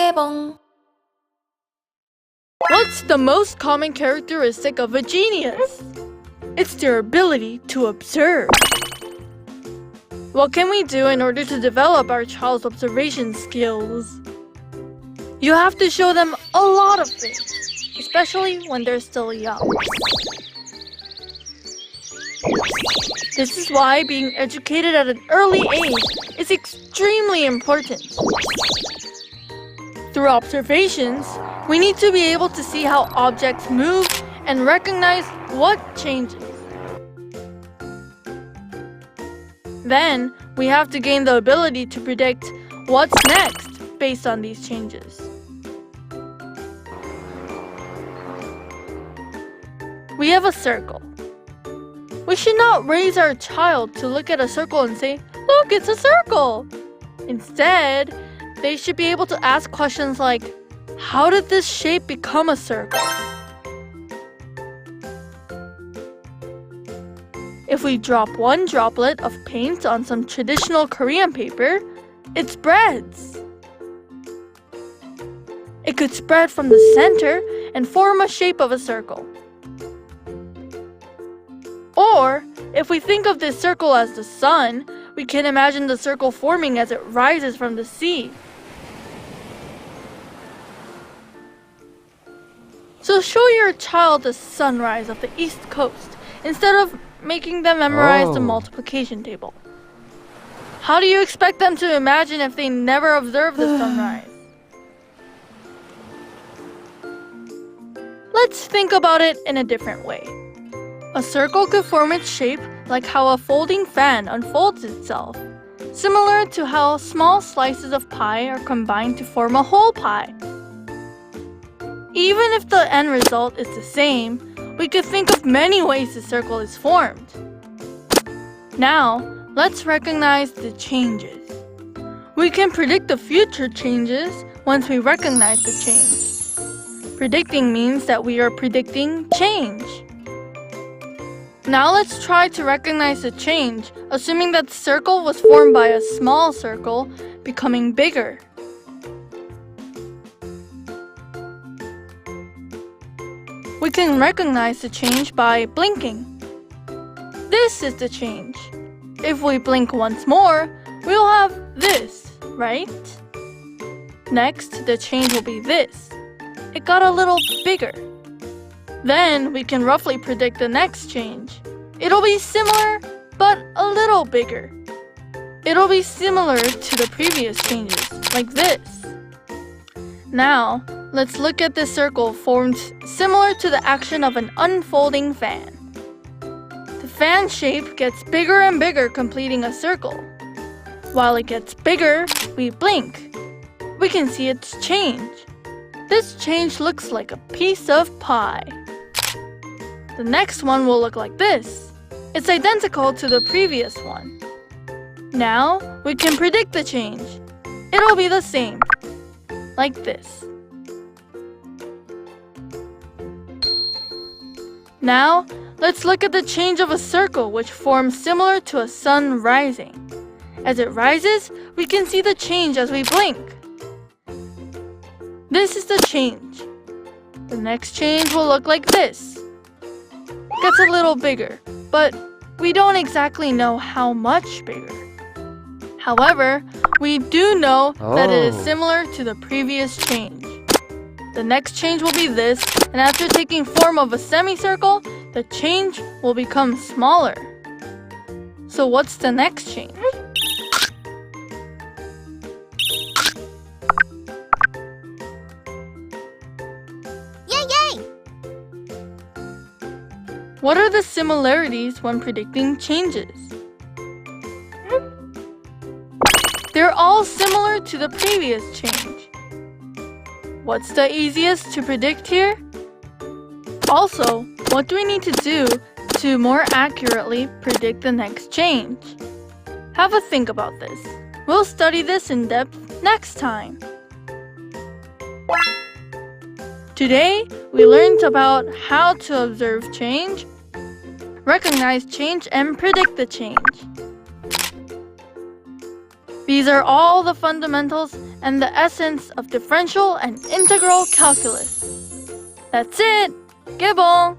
Quebon. What's the most common characteristic of a genius? It's their ability to observe. What can we do in order to develop our child's observation skills? You have to show them a lot of things, especially when they're still young. This is why being educated at an early age is extremely important. Through observations, we need to be able to see how objects move and recognize what changes. Then, we have to gain the ability to predict what's next based on these changes. We have a circle. We should not raise our child to look at a circle and say, "Look, it's a circle!" Instead, they should be able to ask questions like, how did this shape become a circle? If we drop one droplet of paint on some traditional Korean paper, it spreads. It could spread from the center and form a shape of a circle. Or, if we think of this circle as the sun, we can imagine the circle forming as it rises from the sea. So show your child the sunrise of the East Coast instead of making them memorize the multiplication table. How do you expect them to imagine if they never observe the sunrise? Let's think about it in a different way. A circle could form its shape like how a folding fan unfolds itself, similar to how small slices of pie are combined to form a whole pie. Even if the end result is the same, we could think of many ways the circle is formed. Now, let's recognize the changes. We can predict the future changes once we recognize the change. Predicting means that we are predicting change. Now let's try to recognize the change, assuming that the circle was formed by a small circle becoming bigger. We can recognize the change by blinking. This is the change. If we blink once more, we'll have this, right? Next, the change will be this. It got a little bigger. Then we can roughly predict the next change. It'll be similar, but a little bigger. It'll be similar to the previous changes, like this. Now, let's look at this circle formed similar to the action of an unfolding fan. The fan shape gets bigger and bigger, completing a circle. While it gets bigger, we blink. We can see its change. This change looks like a piece of pie. The next one will look like this. It's identical to the previous one. Now, we can predict the change. It'll be the same, like this. Now, let's look at the change of a circle which forms similar to a sun rising. As it rises, we can see the change as we blink. This is the change. The next change will look like this. Gets a little bigger, but we don't exactly know how much bigger. However, we do know that it is similar to the previous change. The next change will be this, and after taking form of a semicircle, the change will become smaller. So what's the next change? What are the similarities when predicting changes? They're all similar to the previous change. What's the easiest to predict here? Also, what do we need to do to more accurately predict the next change? Have a think about this. We'll study this in depth next time. Today, we learned about how to observe change, recognize change, and predict the change. These are all the fundamentals and the essence of differential and integral calculus. That's it! Quebon!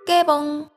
Quebon.